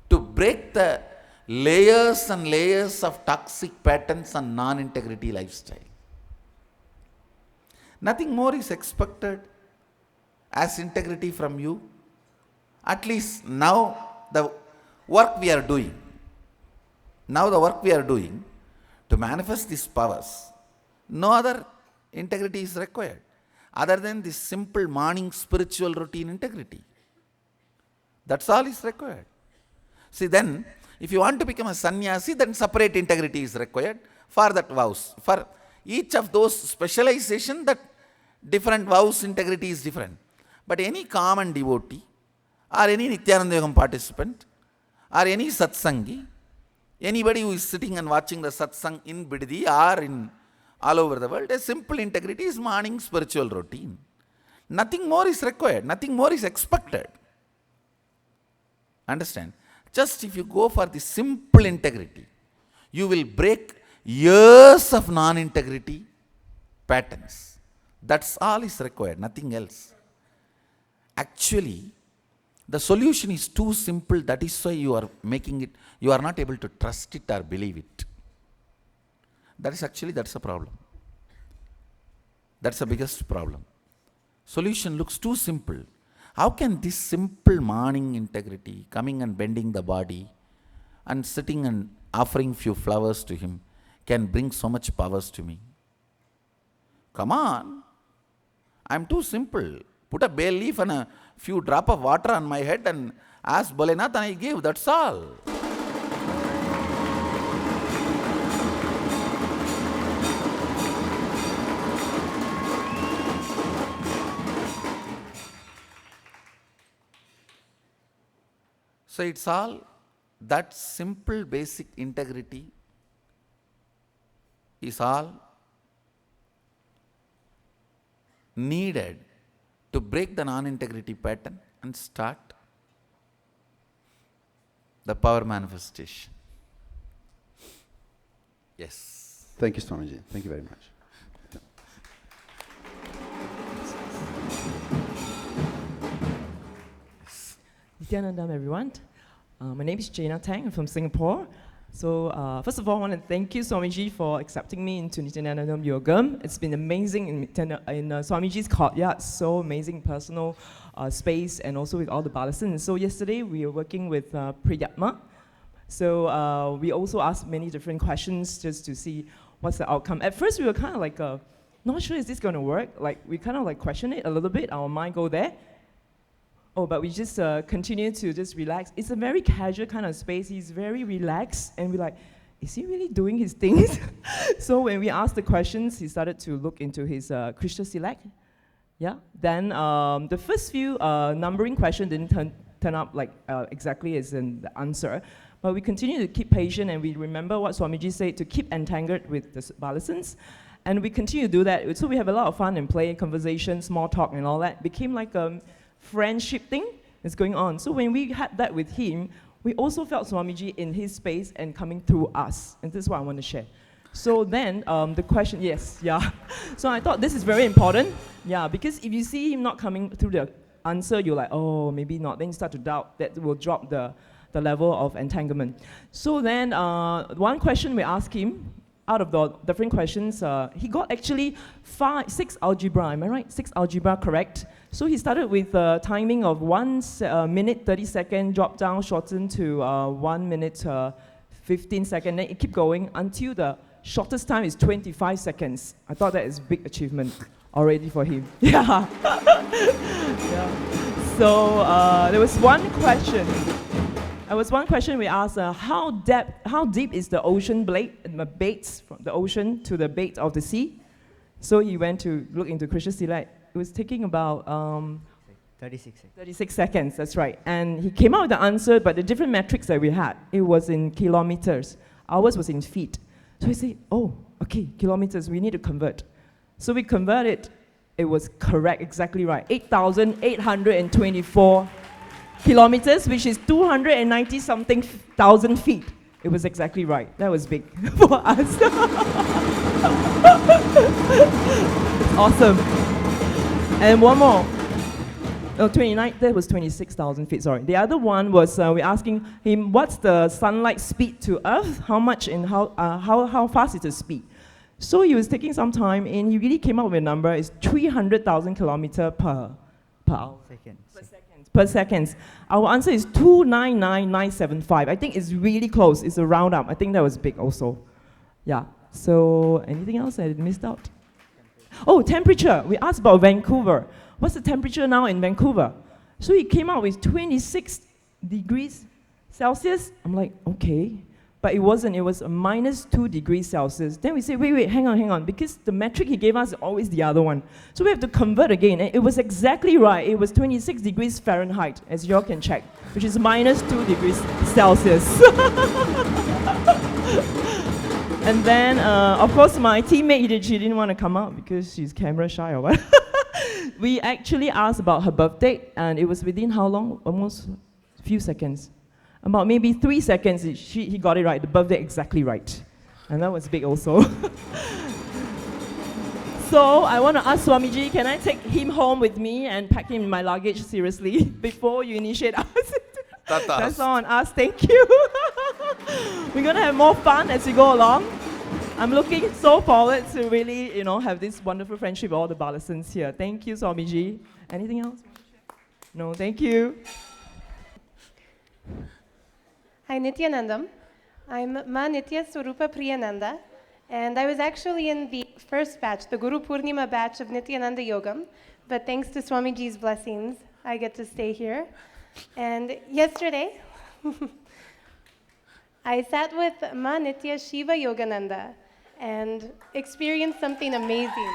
to break the layers and layers of toxic patterns and non-integrity lifestyle. Nothing more is expected as integrity from you. At least now the work we are doing. Now the work we are doing to manifest these powers, no other integrity is required other than this simple morning spiritual routine integrity. That's all is required. See, then if you want to become a sannyasi, then separate integrity is required for that vows. For each of those specialization, that different vows integrity is different. But any common devotee or any Nithyananda Yogam participant or any satsangi, anybody who is sitting and watching the satsang in Biddi or in all over the world, a simple integrity is morning spiritual routine. Nothing more is required. Nothing more is expected. Understand? Just if you go for the simple integrity, you will break years of non-integrity patterns. That's all is required, nothing else. Actually, the solution is too simple. That is why you are making it, you are not able to trust it or believe it. That's a problem. That's the biggest problem. Solution looks too simple. How can this simple morning integrity, coming and bending the body and sitting and offering few flowers to him, can bring so much powers to me? Come on. I'm too simple. Put a bay leaf and a few drop of water on my head and ask Bholenath and I give. That's all. So it's all that simple basic integrity is all needed to break the non-integrity pattern and start the power manifestation. Yes. Thank you, Swamiji. Thank you very much. Nithyanandam, everyone. My name is Jaina Tang. I'm from Singapore. So first of all, I want to thank you, Swamiji, for accepting me into Nithyananda Yogam. It's been amazing in Swamiji's courtyard, so amazing personal space, and also with all the Balasants. So yesterday we were working with Priyatma. So we also asked many different questions just to see what's the outcome. At first we were kind of like, not sure is this going to work? Like we kind of like question it a little bit, our mind go there. Oh, but we just continue to just relax. It's a very casual kind of space. He's very relaxed, and we're like, is he really doing his things? So when we asked the questions, he started to look into his crystal select. Yeah. Then the first few numbering questions didn't turn up like exactly as in the answer, but we continue to keep patient, and we remember what Swamiji said to keep entangled with the Balasants. And we continue to do that. So we have a lot of fun and play, conversation, small talk, and all that. Became like a friendship thing is going on. So when we had that with him, we also felt Swamiji in his space and coming through us. And this is what I want to share. So then the question, yes, yeah. So I thought this is very important. Yeah, because if you see him not coming through the answer, you're like, oh, maybe not. Then you start to doubt. That will drop the level of entanglement. So then one question we asked him, out of the different questions, he got actually 6 algebra, am I right? 6 algebra correct. So he started with a timing of 1 minute 30 seconds, dropped down, shortened to 1 minute 15 seconds, then it kept going until the shortest time is 25 seconds. I thought that is a big achievement already for him. Yeah. Yeah. So there was one question. We asked, how deep is the ocean beds from the ocean to the bed of the sea? So he went to look into crystal select. It was taking about 36 seconds. 36 seconds, that's right. And he came out with the answer, but the different metrics that we had, it was in kilometers. Ours was in feet. So we said, oh, okay, kilometers, we need to convert. So we converted. It was correct, exactly right. 8,824 kilometers, which is 290-something thousand feet. It was exactly right. That was big for us. Awesome. And one more. Oh, 29, that was 26,000 feet, sorry. The other one was we're asking him, what's the sunlight speed to Earth? How much and how fast is the speed? So he was taking some time, and he really came up with a number. It's 300,000 kilometers per hour. Per second. Our answer is 299,975. I think it's really close. It's a round up. I think that was big also. Yeah. So anything else I missed out? Oh, temperature. We asked about Vancouver. What's the temperature now in Vancouver? So he came out with 26 degrees Celsius. I'm like, okay. But it wasn't. It was a -2 degrees Celsius. Then we say, wait, hang on. Because the metric he gave us is always the other one. So we have to convert again. And it was exactly right. It was 26 degrees Fahrenheit, as you all can check, which is -2 degrees Celsius. And then, of course, my teammate, she didn't want to come out because she's camera shy or what. We actually asked about her birth date, and it was within how long? Almost a few seconds. About maybe 3 seconds, he got it right, the birthday exactly right. And that was big also. So I want to ask Swamiji, can I take him home with me and pack him in my luggage seriously before you initiate us? That's all on us. Thank you. We're going to have more fun as we go along. I'm looking so forward to really, have this wonderful friendship with all the Balasants here. Thank you, Swamiji. Anything else? No, thank you. Hi, Nithyanandam. I'm Ma Nitya Swarupa Priyananda, and I was actually in the first batch, the Guru Purnima batch of Nithyananda Yogam, but thanks to Swamiji's blessings, I get to stay here. And yesterday, I sat with Ma Nitya Shiva Yogananda and experienced something amazing.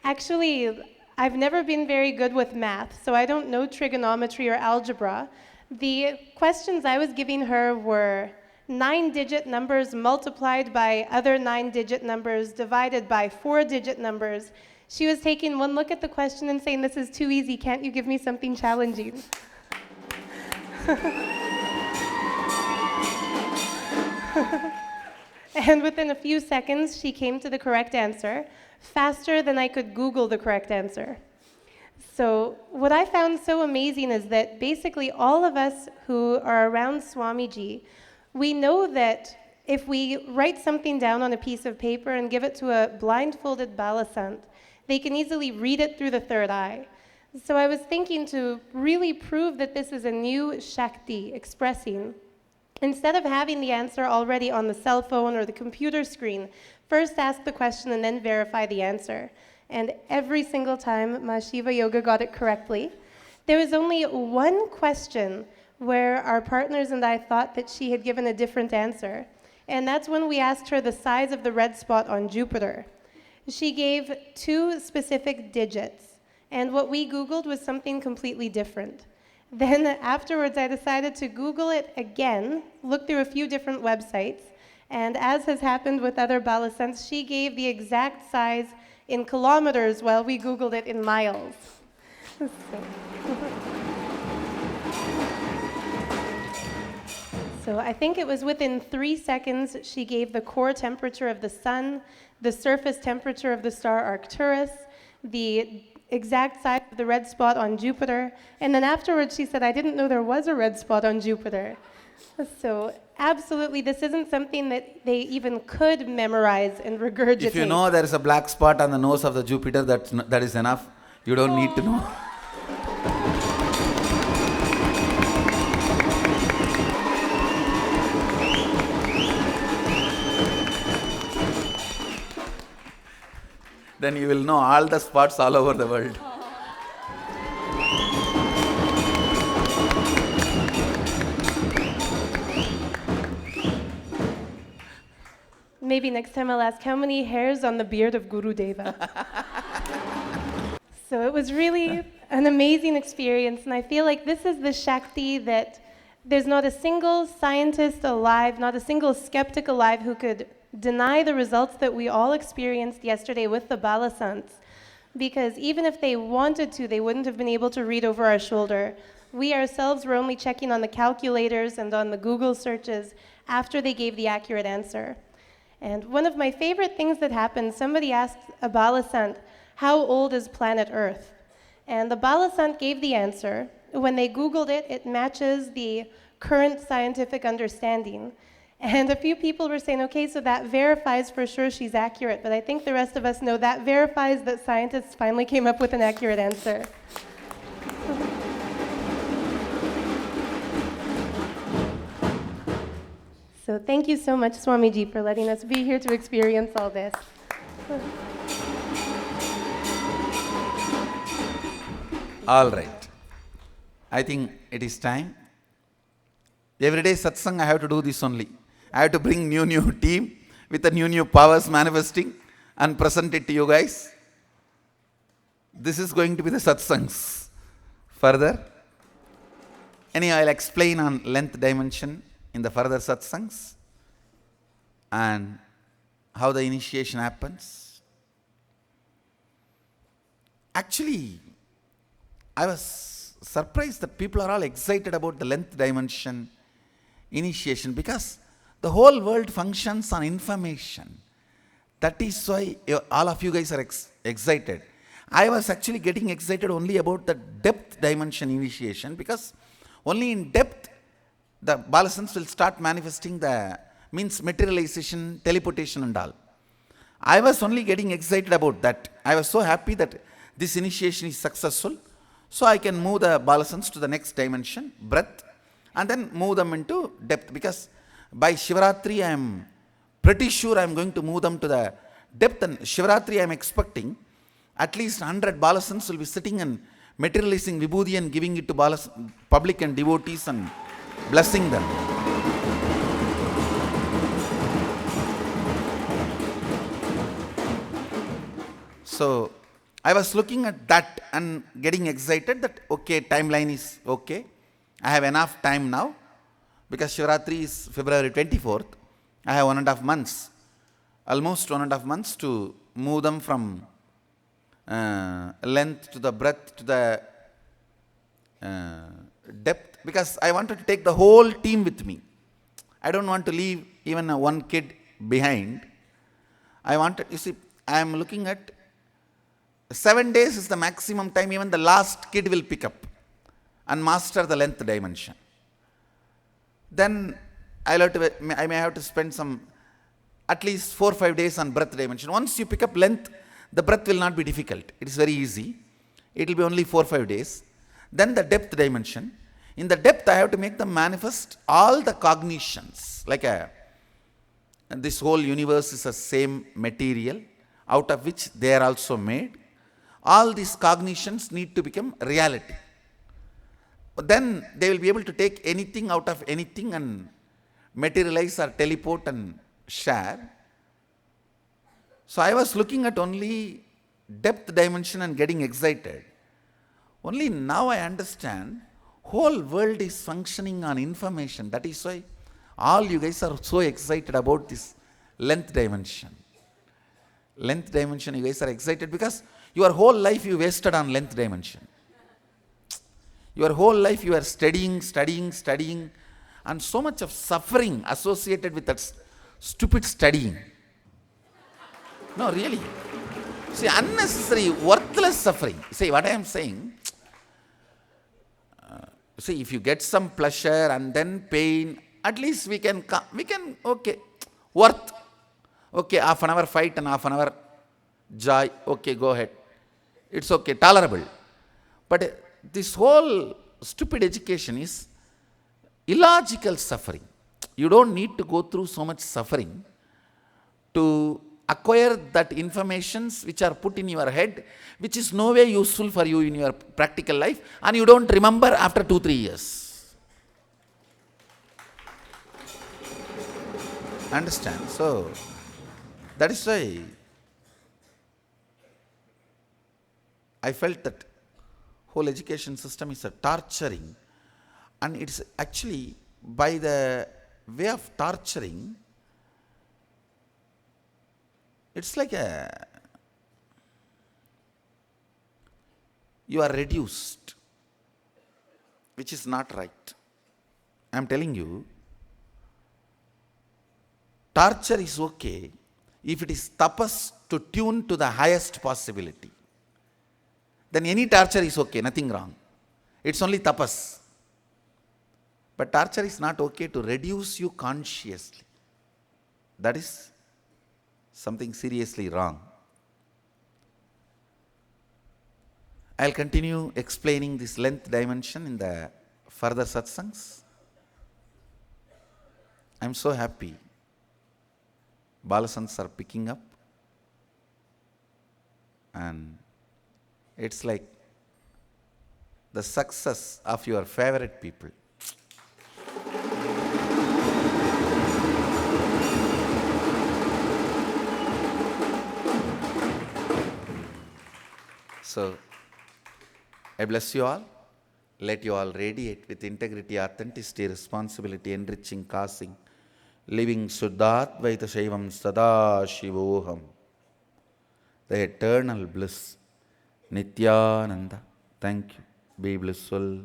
Actually, I've never been very good with math, so I don't know trigonometry or algebra. The questions I was giving her were 9-digit numbers multiplied by other 9-digit numbers divided by 4-digit numbers. She was taking one look at the question and saying, "This is too easy, can't you give me something challenging?" And within a few seconds, she came to the correct answer, faster than I could Google the correct answer. So what I found so amazing is that basically all of us who are around Swamiji, we know that if we write something down on a piece of paper and give it to a blindfolded Balasant, they can easily read it through the third eye. So I was thinking to really prove that this is a new Shakti expressing. Instead of having the answer already on the cell phone or the computer screen, first ask the question and then verify the answer. And every single time Ma Shiva Yoga got it correctly. There was only one question where our partners and I thought that she had given a different answer. And that's when we asked her the size of the red spot on Jupiter. She gave 2 specific digits. And what we Googled was something completely different. Then afterwards, I decided to Google it again, look through a few different websites, and as has happened with other Balasants, she gave the exact size in kilometers while we Googled it in miles. So I think it was within 3 seconds she gave the core temperature of the sun, the surface temperature of the star Arcturus, the exact size of the red spot on Jupiter, and then afterwards she said, "I didn't know there was a red spot on Jupiter." So absolutely, this isn't something that they even could memorize and regurgitate. If you know there is a black spot on the nose of the Jupiter, that is enough. You don't need to know. Then you will know all the spots all over the world. Maybe next time I'll ask, how many hairs on the beard of Guru Deva? So it was really an amazing experience, and I feel like this is the Shakti that there's not a single scientist alive, not a single skeptic alive who could deny the results that we all experienced yesterday with the Balasants, because even if they wanted to, they wouldn't have been able to read over our shoulder. We ourselves were only checking on the calculators and on the Google searches after they gave the accurate answer. And one of my favorite things that happened, somebody asked a Balasant, "How old is planet Earth?" And the Balasant gave the answer. When they Googled it, it matches the current scientific understanding. And a few people were saying, okay, so that verifies for sure she's accurate, but I think the rest of us know that verifies that scientists finally came up with an accurate answer. So thank you so much, Swamiji, for letting us be here to experience all this. All right. I think it is time. Every day satsang, I have to do this only. I have to bring new team with the new powers manifesting and present it to you guys. This is going to be the satsangs. Further, anyhow, I'll explain on length dimension in the further satsangs and how the initiation happens. Actually, I was surprised that people are all excited about the length dimension initiation, because The whole world functions on information. That is why all of you guys are excited. I was actually getting excited only about the depth dimension initiation, because only in depth the Balasants will start manifesting the means materialization, teleportation and all. I was only getting excited about that. I was so happy that this initiation is successful, so I can move the Balasants to the next dimension, breath, and then move them into depth, because by Shivaratri I am pretty sure I am going to move them to the depth, and Shivaratri I am expecting at least 100 Balasants will be sitting and materializing Vibhuti and giving it to public and devotees and blessing them. So I was looking at that and getting excited that okay, timeline is okay. I have enough time now, because Shivaratri is February 24th. I have 1.5 months, almost 1.5 months to move them from length to the breadth to the depth, because I wanted to take the whole team with me. I don't want to leave even one kid behind. I wanted, you see, I am looking at 7 days is the maximum time even the last kid will pick up and master the length dimension. Then I may have to spend some at least 4 or 5 days on breath dimension. Once you pick up length, the breath will not be difficult. It is very easy. It will be only 4 or 5 days. Then the depth dimension. In the depth, I have to make them manifest all the cognitions. Like this whole universe is the same material out of which they are also made. All these cognitions need to become reality. But then they will be able to take anything out of anything and materialize or teleport and share. So I was looking at only depth dimension and getting excited. Only now I understand whole world is functioning on information. That is why all you guys are so excited about this length dimension. Length dimension, you guys are excited because your whole life you wasted on length dimension. Your whole life you are studying, and so much of suffering associated with that stupid studying. No, really. See, unnecessary, worthless suffering. See, what I am saying, see, if you get some pleasure and then pain, at least we can, okay, worth. Okay, half an hour fight and half an hour joy. Okay, go ahead. It's okay, tolerable. But this whole stupid education is illogical suffering. You don't need to go through so much suffering to acquire that informations which are put in your head, which is no way useful for you in your practical life, and you don't remember after 2-3 years. Understand? So that is why I felt that whole education system is a torturing, and it's actually by the way of torturing, it's like you are reduced, which is not right. I am telling you, torture is okay if it is tapas to tune to the highest possibility. Then any torture is okay, nothing wrong. It's only tapas. But torture is not okay to reduce you consciously. That is something seriously wrong. I'll continue explaining this length dimension in the further satsangs. I'm so happy. Balasants are picking up, and it's like the success of your favorite people. So, I bless you all. Let you all radiate with integrity, authenticity, responsibility, enriching, causing, living Suddhatvaita Shaivam Sadashivoham. The eternal bliss. Nithyananda. Thank you. Be blissful.